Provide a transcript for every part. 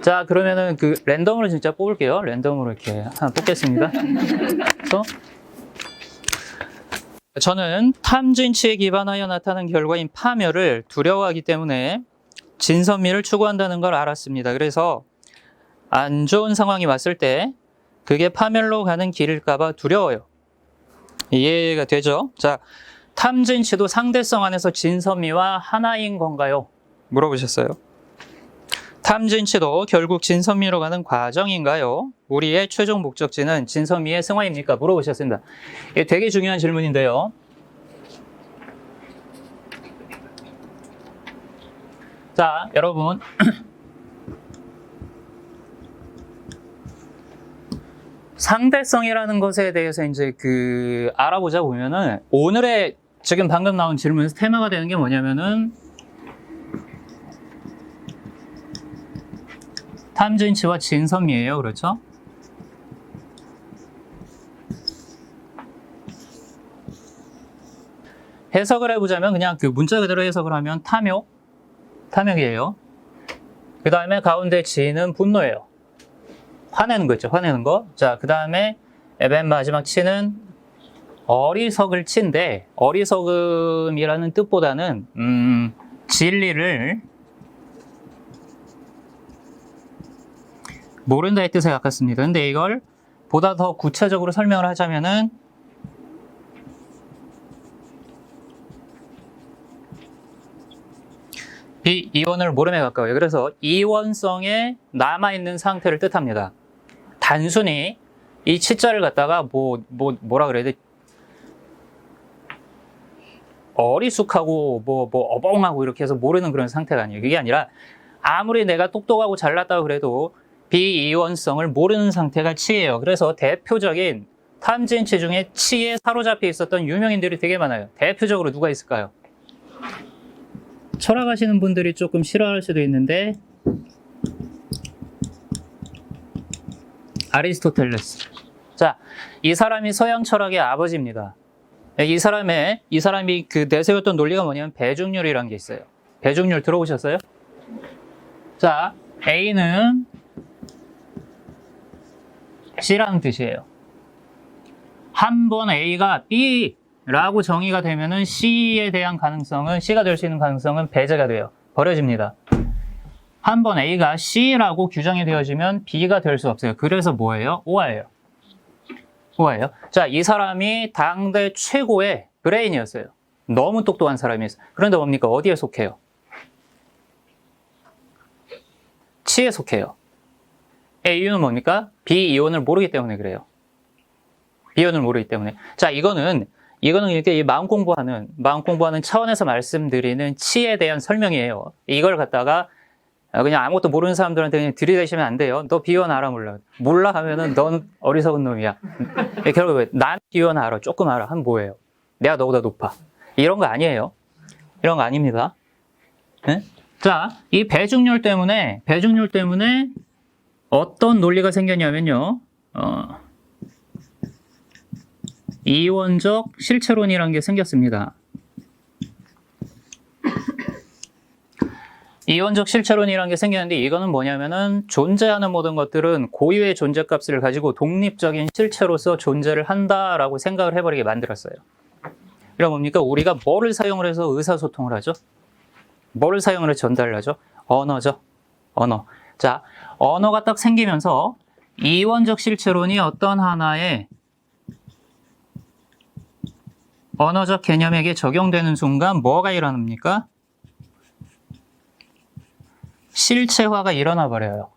자, 그러면은 그 랜덤으로 진짜 뽑을게요. 랜덤으로 이렇게 하나 뽑겠습니다. 그래서 저는 탐진치에 기반하여 나타난 결과인 파멸을 두려워하기 때문에 진선미를 추구한다는 걸 알았습니다. 그래서 안 좋은 상황이 왔을 때 그게 파멸로 가는 길일까봐 두려워요. 이해가 되죠? 자, 탐진치도 상대성 안에서 진선미와 하나인 건가요? 물어보셨어요. 탐진치도 결국 진선미로 가는 과정인가요? 우리의 최종 목적지는 진선미의 승화입니까? 물어보셨습니다. 이게 되게 중요한 질문인데요. 자, 여러분. 상대성이라는 것에 대해서 이제 알아보자 보면은 오늘의 지금 방금 나온 질문에서 테마가 되는 게 뭐냐면은 탐진치와 진선미예요. 그렇죠? 해석을 해보자면 그냥 그 문자 그대로 해석을 하면 탐욕이에요. 그 다음에 가운데 진은 분노예요. 화내는 거 있죠. 화내는 거. 자, 그 다음에 맨 마지막 치는 어리석을 치인데 어리석음이라는 뜻보다는 진리를 모른다의 뜻에 가깝습니다. 근데 이걸 보다 더 구체적으로 설명을 하자면은 비이원을 모름에 가까워요. 그래서 이원성에 남아있는 상태를 뜻합니다. 단순히 이 치자를 갖다가 뭐라 그래야 돼? 어리숙하고 어벙하고 이렇게 해서 모르는 그런 상태가 아니에요. 그게 아니라 아무리 내가 똑똑하고 잘났다고 그래도 비이원성을 모르는 상태가 치예요. 그래서 대표적인 탐진치 중에 치에 사로잡혀 있었던 유명인들이 되게 많아요. 대표적으로 누가 있을까요? 철학하시는 분들이 조금 싫어할 수도 있는데 아리스토텔레스. 자, 이 사람이 서양 철학의 아버지입니다. 이 사람이 내세웠던 논리가 뭐냐면 배중률이라는 게 있어요. 배중률 들어보셨어요? 자, A는 C라는 뜻이에요. 한 번 A가 B라고 정의가 되면은 C에 대한 가능성은, C가 될 수 있는 가능성은 배제가 돼요. 버려집니다. 한 번 A가 C라고 규정이 되어지면 B가 될 수 없어요. 그래서 뭐예요? 오화예요. 자, 이 사람이 당대 최고의 브레인이었어요. 너무 똑똑한 사람이었어요. 그런데 뭡니까? 어디에 속해요? 치에 속해요. 이유는 뭡니까? 비이온을 모르기 때문에 그래요. 비이온을 모르기 때문에. 자, 이거는 이렇게 마음 공부하는 차원에서 말씀드리는 치에 대한 설명이에요. 이걸 갖다가 그냥 아무것도 모르는 사람들한테 그냥 들이대시면 안 돼요. 너 비이온 알아? 몰라 하면은 넌 어리석은 놈이야. 결국 난 비이온 알아. 조금 알아. 하면 뭐예요? 내가 너보다 높아. 이런 거 아니에요. 이런 거 아닙니다. 네? 자, 이 배중률 때문에 어떤 논리가 생겼냐면요. 이원적 실체론이라는 게 생겼습니다. 이원적 실체론이라는 게 생겼는데 이거는 뭐냐면은 존재하는 모든 것들은 고유의 존재값을 가지고 독립적인 실체로서 존재를 한다라고 생각을 해버리게 만들었어요. 그럼 뭡니까? 우리가 뭐를 사용을 해서 의사소통을 하죠? 뭐를 사용을 해서 전달을 하죠? 언어죠. 언어. 자, 언어가 딱 생기면서 이원적 실체론이 어떤 하나의 언어적 개념에게 적용되는 순간 뭐가 일어납니까? 실체화가 일어나 버려요.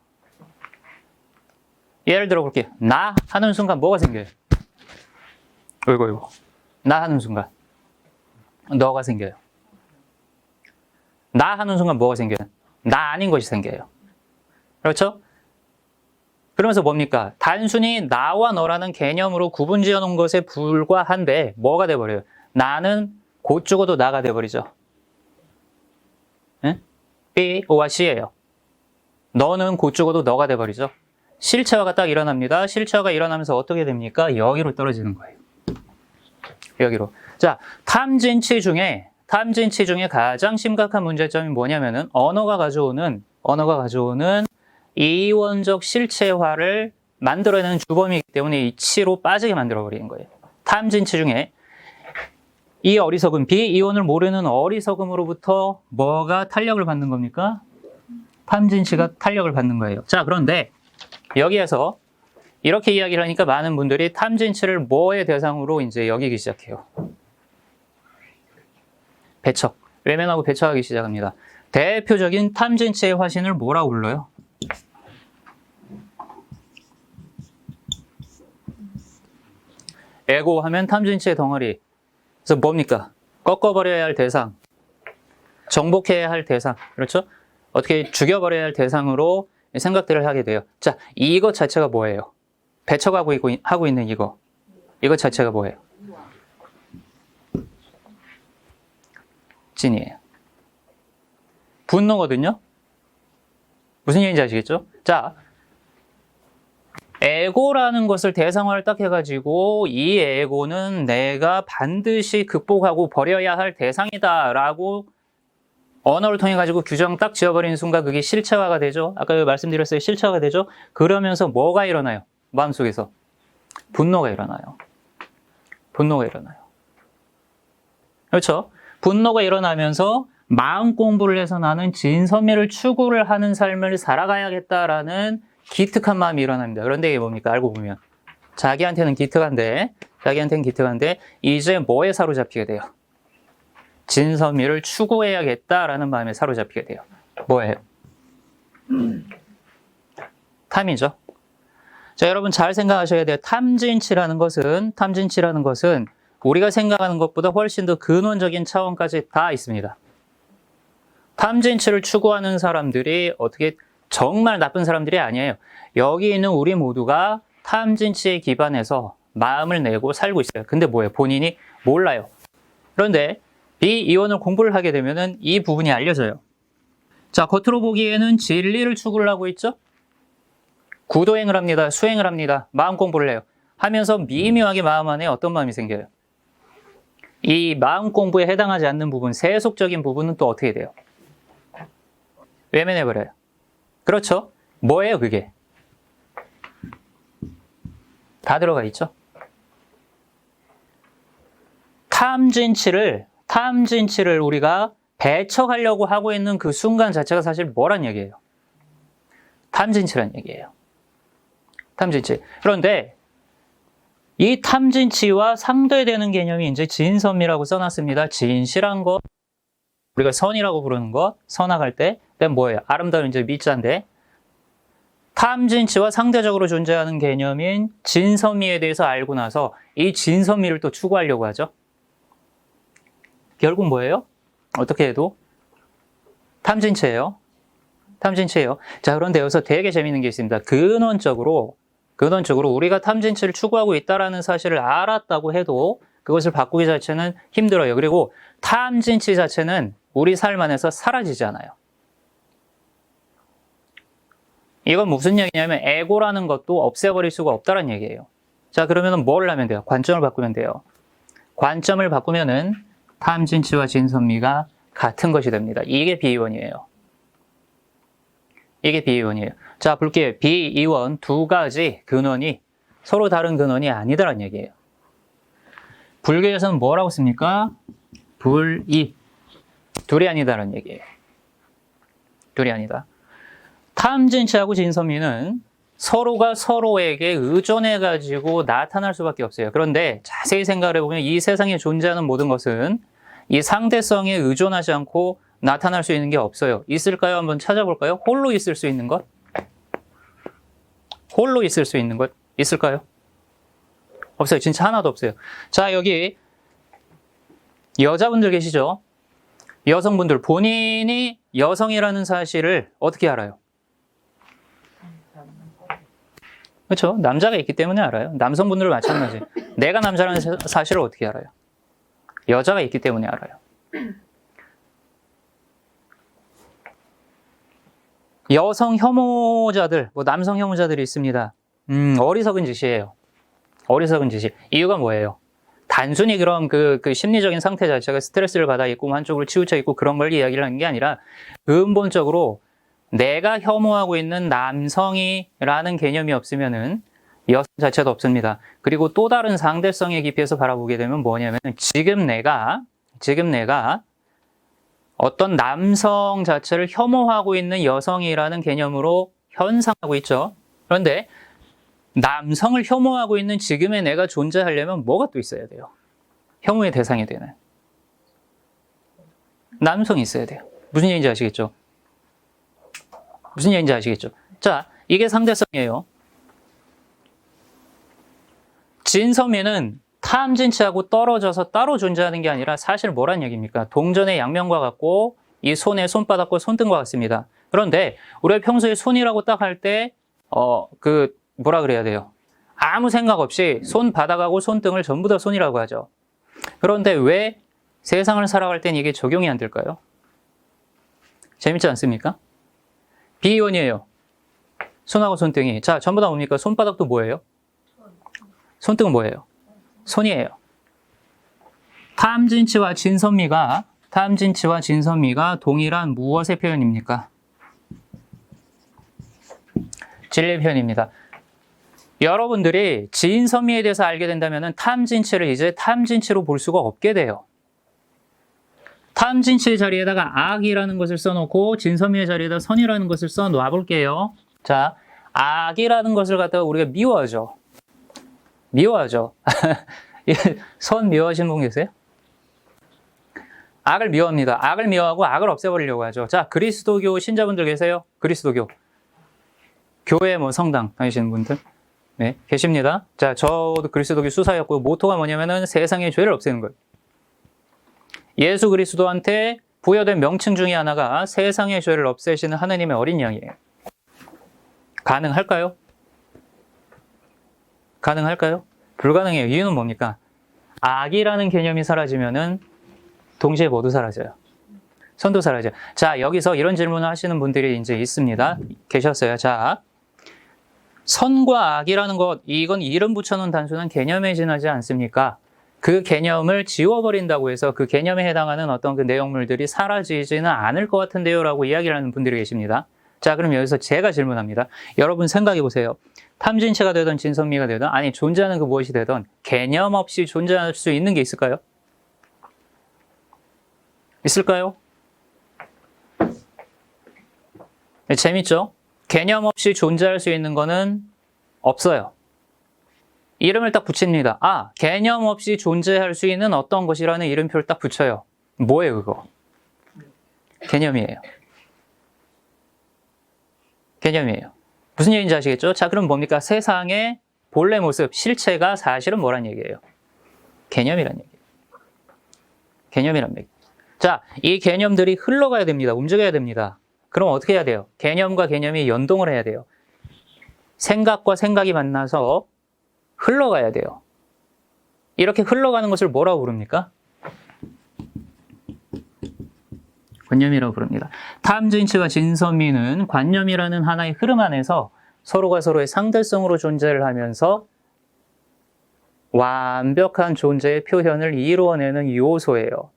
예를 들어 볼게요. 나 하는 순간 뭐가 생겨요? 어이구. 나 하는 순간 너가 생겨요. 나 하는 순간 뭐가 생겨요? 나 아닌 것이 생겨요. 그렇죠? 그러면서 뭡니까? 단순히 나와 너라는 개념으로 구분 지어 놓은 것에 불과한데 뭐가 돼버려요? 나는 곧 죽어도 나가 돼버리죠. 네? B와 C예요. 너는 곧 죽어도 너가 돼버리죠. 실체화가 딱 일어납니다. 실체화가 일어나면서 어떻게 됩니까? 여기로 떨어지는 거예요. 여기로. 자, 탐진치 중에 가장 심각한 문제점이 뭐냐면은 언어가 가져오는 이원적 실체화를 만들어내는 주범이기 때문에 이 치로 빠지게 만들어버리는 거예요. 탐진치 중에 이 어리석음, 비이원을 모르는 어리석음으로부터 뭐가 탄력을 받는 겁니까? 탐진치가 탄력을 받는 거예요. 자, 그런데 여기에서 이렇게 이야기를 하니까 많은 분들이 탐진치를 뭐의 대상으로 이제 여기기 시작해요. 배척, 외면하고 배척하기 시작합니다. 대표적인 탐진치의 화신을 뭐라고 불러요? 에고 하면 탐진치의 덩어리. 그래서 뭡니까? 꺾어버려야 할 대상, 정복해야 할 대상, 그렇죠? 어떻게 죽여버려야 할 대상으로 생각들을 하게 돼요. 자, 이것 자체가 뭐예요? 배척하고 하고 있는 이것 자체가 뭐예요? 진이에요. 분노거든요? 무슨 얘기인지 아시겠죠? 자, 에고라는 것을 대상화를 딱 해가지고 이 에고는 내가 반드시 극복하고 버려야 할 대상이다 라고 언어를 통해 가지고 규정 딱 지어버리는 순간 그게 실체화가 되죠. 아까 말씀드렸어요. 실체화가 되죠. 그러면서 뭐가 일어나요? 마음속에서 분노가 일어나요. 분노가 일어나요. 그렇죠? 분노가 일어나면서 마음 공부를 해서 나는 진선미를 추구를 하는 삶을 살아가야겠다라는 기특한 마음이 일어납니다. 그런데 이게 뭡니까? 알고 보면 자기한테는 기특한데 이제 뭐에 사로잡히게 돼요? 진선미를 추구해야겠다라는 마음에 사로잡히게 돼요. 뭐예요? 탐이죠. 자, 여러분 잘 생각하셔야 돼요. 탐진치라는 것은 우리가 생각하는 것보다 훨씬 더 근원적인 차원까지 다 있습니다. 탐진치를 추구하는 사람들이 어떻게 정말 나쁜 사람들이 아니에요. 여기 있는 우리 모두가 탐진치에 기반해서 마음을 내고 살고 있어요. 근데 뭐예요? 본인이 몰라요. 그런데 비이원을 공부를 하게 되면은 이 부분이 알려져요. 자, 겉으로 보기에는 진리를 추구를 하고 있죠? 구도행을 합니다. 수행을 합니다. 마음 공부를 해요. 하면서 미묘하게 마음 안에 어떤 마음이 생겨요? 이 마음 공부에 해당하지 않는 부분, 세속적인 부분은 또 어떻게 돼요? 외면해버려요. 그렇죠? 뭐예요, 그게? 다 들어가 있죠? 탐진치를 우리가 배척하려고 하고 있는 그 순간 자체가 사실 뭐란 얘기예요? 탐진치란 얘기예요. 탐진치. 그런데 이 탐진치와 상대되는 개념이 이제 진선미라고 써놨습니다. 진실한 것, 우리가 선이라고 부르는 것, 선악할 때, 그다음 뭐예요? 아름다운 이제 미자인데, 탐진치와 상대적으로 존재하는 개념인 진선미에 대해서 알고 나서 이 진선미를 또 추구하려고 하죠. 결국 뭐예요? 어떻게 해도 탐진치예요. 자, 그런데 여기서 되게 재밌는 게 있습니다. 근원적으로 우리가 탐진치를 추구하고 있다는 사실을 알았다고 해도 그것을 바꾸기 자체는 힘들어요. 그리고 탐진치 자체는 우리 삶 안에서 사라지지 않아요. 이건 무슨 얘기냐면 에고라는 것도 없애버릴 수가 없다는 얘기예요. 자, 그러면 뭘 하면 돼요? 관점을 바꾸면 돼요. 관점을 바꾸면은 탐진치와 진선미가 같은 것이 됩니다. 이게 비이원이에요. 자, 볼게요. 비이원 두 가지 근원이 서로 다른 근원이 아니다라는 얘기예요. 불교에서는 뭐라고 씁니까? 불이. 둘이 아니다라는 얘기예요. 둘이 아니다. 탐진치하고 진선미는 서로가 서로에게 의존해가지고 나타날 수밖에 없어요. 그런데 자세히 생각을 해보면 이 세상에 존재하는 모든 것은 이 상대성에 의존하지 않고 나타날 수 있는 게 없어요. 있을까요? 한번 찾아볼까요? 홀로 있을 수 있는 것? 있을까요? 없어요. 진짜 하나도 없어요. 자, 여기 여자분들 계시죠? 여성분들, 본인이 여성이라는 사실을 어떻게 알아요? 그렇죠? 남자가 있기 때문에 알아요. 남성분들도 마찬가지. 내가 남자라는 사실을 어떻게 알아요? 여자가 있기 때문에 알아요. 여성 혐오자들, 남성 혐오자들이 있습니다. 어리석은 짓이에요. 이유가 뭐예요? 단순히 그런 그 심리적인 상태 자체가 스트레스를 받아 있고 한쪽으로 치우쳐 있고 그런 걸 이야기를 하는 게 아니라 근본적으로 내가 혐오하고 있는 남성이라는 개념이 없으면은 여성 자체도 없습니다. 그리고 또 다른 상대성의 깊이에서 바라보게 되면 뭐냐면 지금 내가 어떤 남성 자체를 혐오하고 있는 여성이라는 개념으로 현상하고 있죠. 그런데 남성을 혐오하고 있는 지금의 내가 존재하려면 뭐가 또 있어야 돼요? 혐오의 대상이 되는 남성이 있어야 돼요. 무슨 얘기인지 아시겠죠? 무슨 얘기인지 아시겠죠? 자, 이게 상대성이에요. 진섬유는 탐진치하고 떨어져서 따로 존재하는 게 아니라 사실 뭐란 얘기입니까? 동전의 양면과 같고 이 손의 손바닥과 손등과 같습니다. 그런데 우리가 평소에 손이라고 딱 할 때 뭐라 그래야 돼요? 아무 생각 없이 손바닥하고 손등을 전부 다 손이라고 하죠. 그런데 왜 세상을 살아갈 땐 이게 적용이 안 될까요? 재밌지 않습니까? 비이원이에요. 손하고 손등이. 자, 전부 다 뭡니까? 손바닥도 뭐예요? 손등은 뭐예요? 손이에요. 탐진치와 진선미가 동일한 무엇의 표현입니까? 진리의 표현입니다. 여러분들이 진선미에 대해서 알게 된다면 탐진치를 이제 탐진치로 볼 수가 없게 돼요. 탐진치의 자리에다가 악이라는 것을 써놓고 진선미의 자리에다 선이라는 것을 써놔 볼게요. 자, 악이라는 것을 갖다가 우리가 미워하죠. 선 미워하시는 분 계세요? 악을 미워합니다. 악을 미워하고 악을 없애버리려고 하죠. 자, 그리스도교 신자분들 계세요? 그리스도교. 교회 성당 다니시는 분들? 네, 계십니다. 자, 저도 그리스도교 수사였고, 모토가 뭐냐면은 세상의 죄를 없애는 거예요. 예수 그리스도한테 부여된 명칭 중에 하나가 세상의 죄를 없애시는 하느님의 어린 양이에요. 가능할까요? 불가능해요. 이유는 뭡니까? 악이라는 개념이 사라지면은 동시에 모두 사라져요. 선도 사라져요. 자, 여기서 이런 질문을 하시는 분들이 이제 있습니다. 계셨어요. 자, 선과 악이라는 것, 이건 이름 붙여놓은 단순한 개념에 지나지 않습니까? 그 개념을 지워버린다고 해서 그 개념에 해당하는 어떤 그 내용물들이 사라지지는 않을 것 같은데요 라고 이야기를 하는 분들이 계십니다. 자, 그럼 여기서 제가 질문합니다. 여러분 생각해 보세요. 탐진치가 되든 진선미가 되든, 아니 존재하는 그 무엇이 되든 개념 없이 존재할 수 있는 게 있을까요? 있을까요? 네, 재밌죠? 개념 없이 존재할 수 있는 거는 없어요. 이름을 딱 붙입니다. 아, 개념 없이 존재할 수 있는 어떤 것이라는 이름표를 딱 붙여요. 뭐예요, 그거? 개념이에요. 무슨 얘기인지 아시겠죠? 자, 그럼 뭡니까? 세상의 본래 모습, 실체가 사실은 뭐란 얘기예요? 개념이란 얘기예요. 자, 이 개념들이 흘러가야 됩니다. 움직여야 됩니다. 그럼 어떻게 해야 돼요? 개념과 개념이 연동을 해야 돼요. 생각과 생각이 만나서 흘러가야 돼요. 이렇게 흘러가는 것을 뭐라고 부릅니까? 관념이라고 부릅니다. 탐진치와 진선미는 관념이라는 하나의 흐름 안에서 서로가 서로의 상대성으로 존재를 하면서 완벽한 존재의 표현을 이루어내는 요소예요.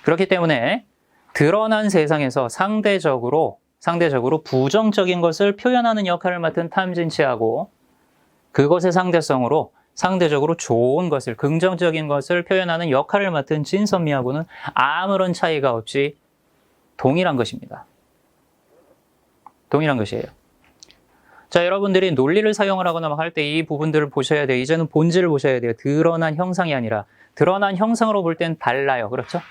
그렇기 때문에 드러난 세상에서 상대적으로 부정적인 것을 표현하는 역할을 맡은 탐진치하고 그것의 상대성으로 상대적으로 좋은 것을, 긍정적인 것을 표현하는 역할을 맡은 진선미하고는 아무런 차이가 없이 동일한 것입니다. 동일한 것이에요. 자, 여러분들이 논리를 사용을 하거나 할 때 이 부분들을 보셔야 돼요. 이제는 본질을 보셔야 돼요. 드러난 형상이 아니라 드러난 형상으로 볼 땐 달라요. 그렇죠?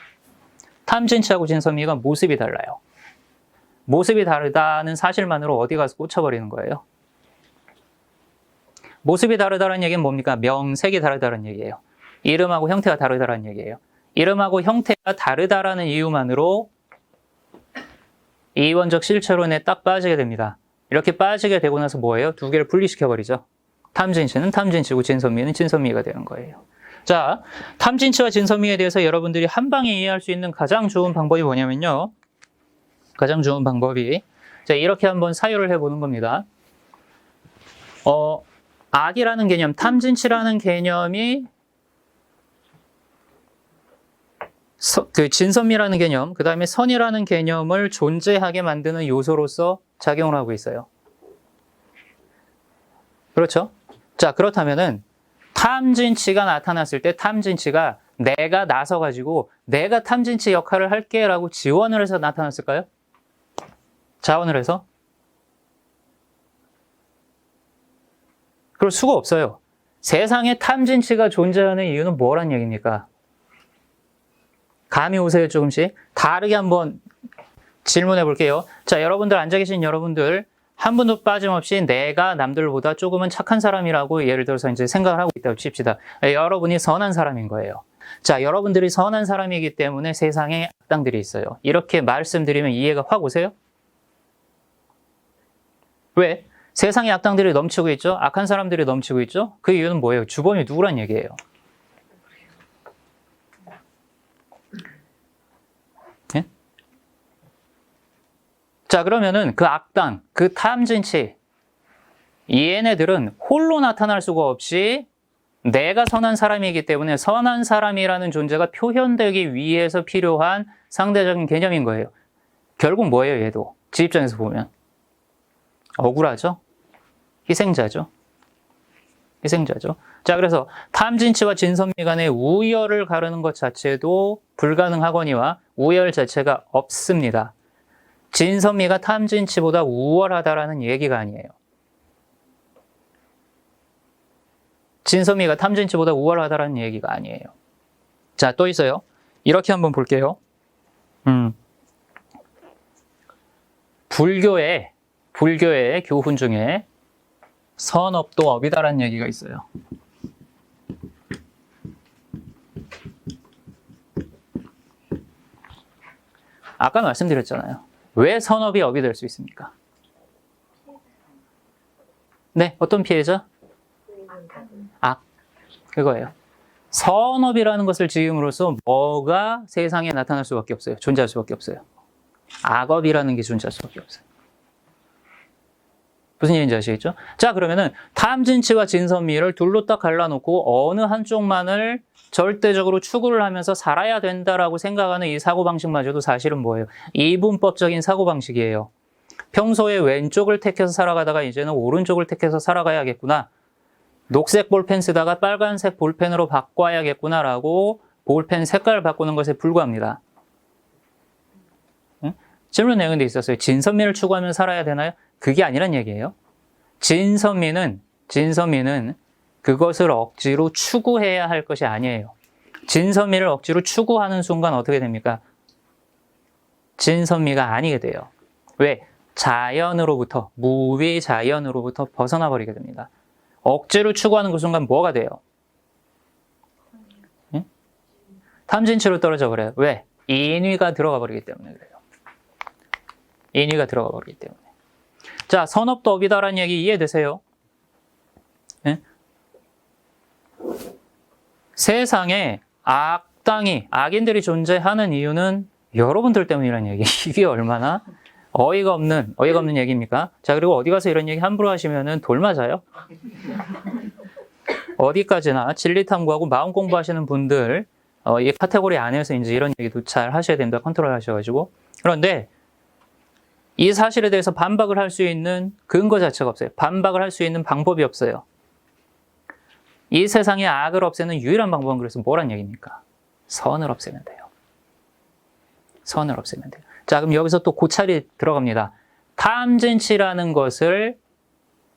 탐진치하고 진선미가 모습이 달라요. 모습이 다르다는 사실만으로 어디 가서 꽂혀버리는 거예요? 모습이 다르다는 얘기는 뭡니까? 명색이 다르다는 얘기예요. 이름하고 형태가 다르다는 얘기예요. 이름하고 형태가 다르다라는 이유만으로 이원적 실체론에 딱 빠지게 됩니다. 이렇게 빠지게 되고 나서 뭐예요? 두 개를 분리시켜버리죠. 탐진치는 탐진치고 진선미는 진선미가 되는 거예요. 자, 탐진치와 진선미에 대해서 여러분들이 한 방에 이해할 수 있는 가장 좋은 방법이 뭐냐면요. 가장 좋은 방법이 자, 이렇게 한번 사유를 해보는 겁니다. 악이라는 개념, 탐진치라는 개념이 그 진선미라는 개념, 그 다음에 선이라는 개념을 존재하게 만드는 요소로서 작용을 하고 있어요. 그렇죠? 자, 그렇다면은 탐진치가 나타났을 때 탐진치가 내가 나서가지고 내가 탐진치 역할을 할게 라고 지원을 해서 나타났을까요? 자원을 해서? 그럴 수가 없어요. 세상에 탐진치가 존재하는 이유는 뭐란 얘기입니까? 감이 오세요, 조금씩? 다르게 한번 질문해 볼게요. 자, 여러분들, 앉아 계신 여러분들, 한 분도 빠짐없이 내가 남들보다 조금은 착한 사람이라고 예를 들어서 이제 생각을 하고 있다고 칩시다. 여러분이 선한 사람인 거예요. 자, 여러분들이 선한 사람이기 때문에 세상에 악당들이 있어요. 이렇게 말씀드리면 이해가 확 오세요? 왜? 세상에 악당들이 넘치고 있죠? 악한 사람들이 넘치고 있죠? 그 이유는 뭐예요? 주범이 누구란 얘기예요? 예? 자, 그러면은 그 악당, 그 탐진치, 얘네들은 홀로 나타날 수가 없이 내가 선한 사람이기 때문에 선한 사람이라는 존재가 표현되기 위해서 필요한 상대적인 개념인 거예요. 결국 뭐예요, 얘도? 지 입장에서 보면. 억울하죠? 희생자죠. 희생자죠. 자, 그래서 탐진치와 진선미 간의 우열을 가르는 것 자체도 불가능하거니와 우열 자체가 없습니다. 진선미가 탐진치보다 우월하다라는 얘기가 아니에요. 진선미가 탐진치보다 우월하다라는 얘기가 아니에요. 자, 또 있어요. 이렇게 한번 볼게요. 불교의 교훈 중에 선업도 업이다라는 얘기가 있어요. 아까 말씀드렸잖아요. 왜 선업이 업이 될 수 있습니까? 네, 어떤 피해자? 악, 그거예요. 선업이라는 것을 지음으로써 뭐가 세상에 나타날 수밖에 없어요. 존재할 수밖에 없어요. 악업이라는 게 존재할 수밖에 없어요. 무슨 얘기인지 아시겠죠? 자, 그러면은 탐진치와 진선미를 둘로 딱 갈라놓고 어느 한쪽만을 절대적으로 추구를 하면서 살아야 된다라고 생각하는 이 사고방식마저도 사실은 뭐예요? 이분법적인 사고방식이에요. 평소에 왼쪽을 택해서 살아가다가 이제는 오른쪽을 택해서 살아가야겠구나. 녹색 볼펜 쓰다가 빨간색 볼펜으로 바꿔야겠구나라고 볼펜 색깔을 바꾸는 것에 불과합니다. 응? 질문 내용도 있었어요. 진선미를 추구하면 살아야 되나요? 그게 아니란 얘기예요. 진선미는 그것을 억지로 추구해야 할 것이 아니에요. 진선미를 억지로 추구하는 순간 어떻게 됩니까? 진선미가 아니게 돼요. 왜? 자연으로부터, 무위자연으로부터 벗어나 버리게 됩니다. 억지로 추구하는 그 순간 뭐가 돼요? 응? 탐진치로 떨어져 그래요. 왜? 인위가 들어가 버리기 때문에 그래요. 인위가 들어가 버리기 때문에. 자, 선업도 업이다라는 얘기 이해되세요? 네? 세상에 악인들이 존재하는 이유는 여러분들 때문이라는 얘기. 이게 얼마나 어이가 없는 얘기입니까? 자, 그리고 어디 가서 이런 얘기 함부로 하시면은 돌 맞아요. 어디까지나 진리 탐구하고 마음 공부하시는 분들, 이 카테고리 안에서 이제 이런 얘기도 잘 하셔야 됩니다. 컨트롤 하셔가지고. 그런데 이 사실에 대해서 반박을 할 수 있는 근거 자체가 없어요. 반박을 할 수 있는 방법이 없어요. 이 세상에 악을 없애는 유일한 방법은 그래서 뭐란 얘기입니까? 선을 없애면 돼요. 선을 없애면 돼요. 자, 그럼 여기서 또 고찰이 들어갑니다. 탐진치라는 것을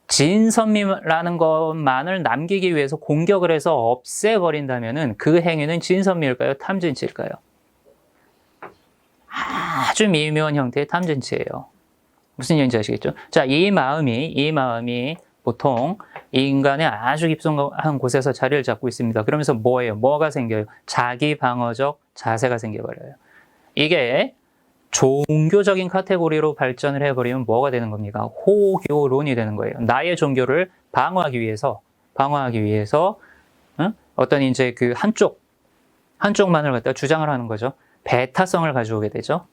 진선미라는 것만을 남기기 위해서 공격을 해서 없애버린다면은 그 행위는 진선미일까요? 탐진치일까요? 아주 미묘한 형태의 탐진치예요. 무슨 얘기인지 아시겠죠? 자, 이 마음이 보통 인간의 아주 깊숙한 곳에서 자리를 잡고 있습니다. 그러면서 뭐예요? 뭐가 생겨요? 자기 방어적 자세가 생겨버려요. 이게 종교적인 카테고리로 발전을 해버리면 뭐가 되는 겁니까? 호교론이 되는 거예요. 나의 종교를 방어하기 위해서 어떤 이제 그 한쪽만을 갖다 주장을 하는 거죠. 배타성을 가져오게 되죠.